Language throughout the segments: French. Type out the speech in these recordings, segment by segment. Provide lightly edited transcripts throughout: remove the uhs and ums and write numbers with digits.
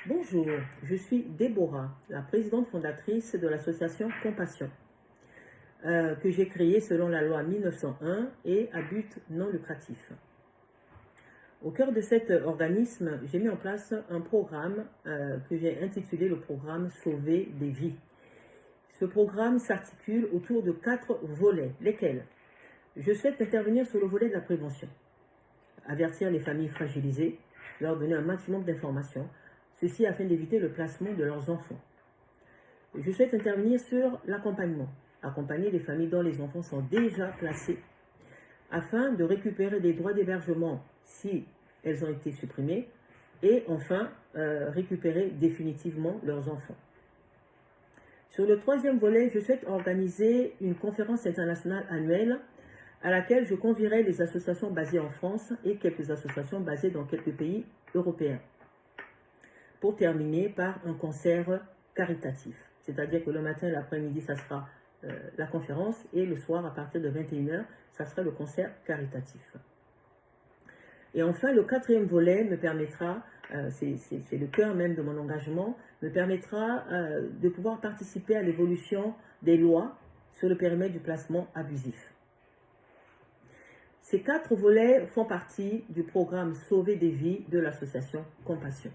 Bonjour, je suis Déborah, la présidente fondatrice de l'association Compassion, que j'ai créée selon la loi 1901 et à but non lucratif. Au cœur de cet organisme, j'ai mis en place un programme que j'ai intitulé le programme Sauver des vies. Ce programme s'articule autour de 4 volets, lesquels je souhaite intervenir sur le volet de la prévention, avertir les familles fragilisées, leur donner un maximum d'informations, ceci afin d'éviter le placement de leurs enfants. Je souhaite intervenir sur l'accompagnement, accompagner les familles dont les enfants sont déjà placés, afin de récupérer des droits d'hébergement si elles ont été supprimées, et enfin récupérer définitivement leurs enfants. Sur le troisième volet, je souhaite organiser une conférence internationale annuelle à laquelle je convierai les associations basées en France et quelques associations basées dans quelques pays européens, pour terminer par un concert caritatif. C'est-à-dire que le matin et l'après-midi, ça sera la conférence, et le soir, à partir de 21h, ça sera le concert caritatif. Et enfin, le quatrième volet me permettra, c'est le cœur même de mon engagement, me permettra de pouvoir participer à l'évolution des lois sur le périmètre du placement abusif. Ces 4 volets font partie du programme Sauver des vies de l'association Compassion.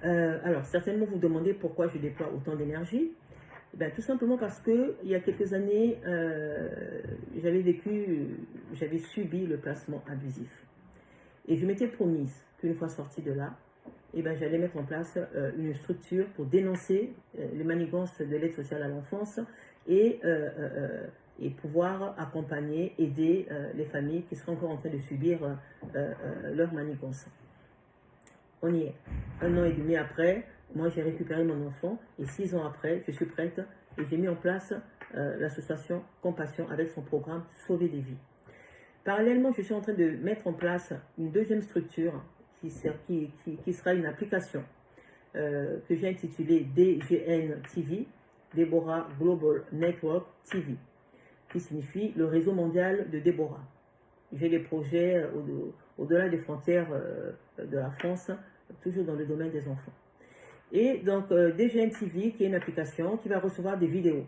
Alors, certainement vous demandez pourquoi je déploie autant d'énergie. Tout simplement parce que il y a quelques années, j'avais subi le placement abusif. Et je m'étais promise qu'une fois sortie de là, j'allais mettre en place une structure pour dénoncer les manigances de l'aide sociale à l'enfance et pouvoir accompagner, aider les familles qui seraient encore en train de subir leurs manigances. On y est. 1 an et demi après, moi j'ai récupéré mon enfant, et 6 ans après, je suis prête et j'ai mis en place l'association Compassion avec son programme Sauver des vies. Parallèlement, je suis en train de mettre en place une deuxième structure qui sera une application que j'ai intitulée DGN TV, Deborah Global Network TV, qui signifie le réseau mondial de Déborah. J'ai des projets au-delà des frontières de la France, toujours dans le domaine des enfants. Et donc, DGN TV, qui est une application qui va recevoir des vidéos.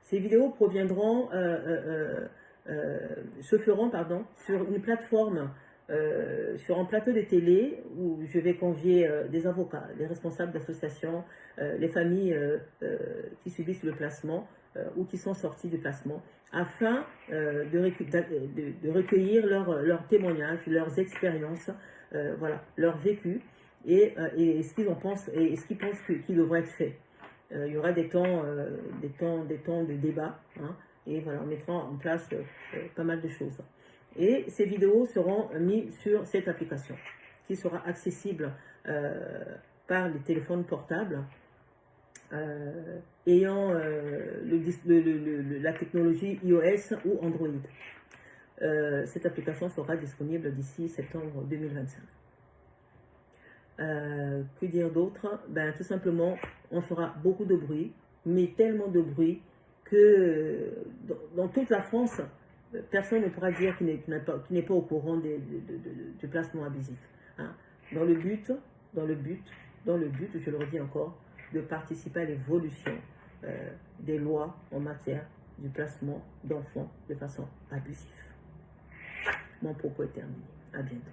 Ces vidéos se feront sur une plateforme, sur un plateau de télé où je vais convier des avocats, des responsables d'associations, les familles qui subissent le placement ou qui sont sorties du placement, afin de recueillir leurs témoignages, leurs expériences, leur vécu, et ce qu'ils en pensent et ce qu'ils pensent qu'il devrait être fait. Il y aura des temps de débat, et voilà, on mettra en place pas mal de choses. Et ces vidéos seront mises sur cette application, qui sera accessible par les téléphones portables ayant la technologie iOS ou Android. Cette application sera disponible d'ici septembre 2025. Que dire d'autre? Tout simplement, on fera beaucoup de bruit, mais tellement de bruit que dans toute la France, personne ne pourra dire qu'il n'est pas au courant du placement abusif. Dans le but, je le redis encore, de participer à l'évolution des lois en matière du placement d'enfants de façon abusive. Mon propos est terminé. À bientôt.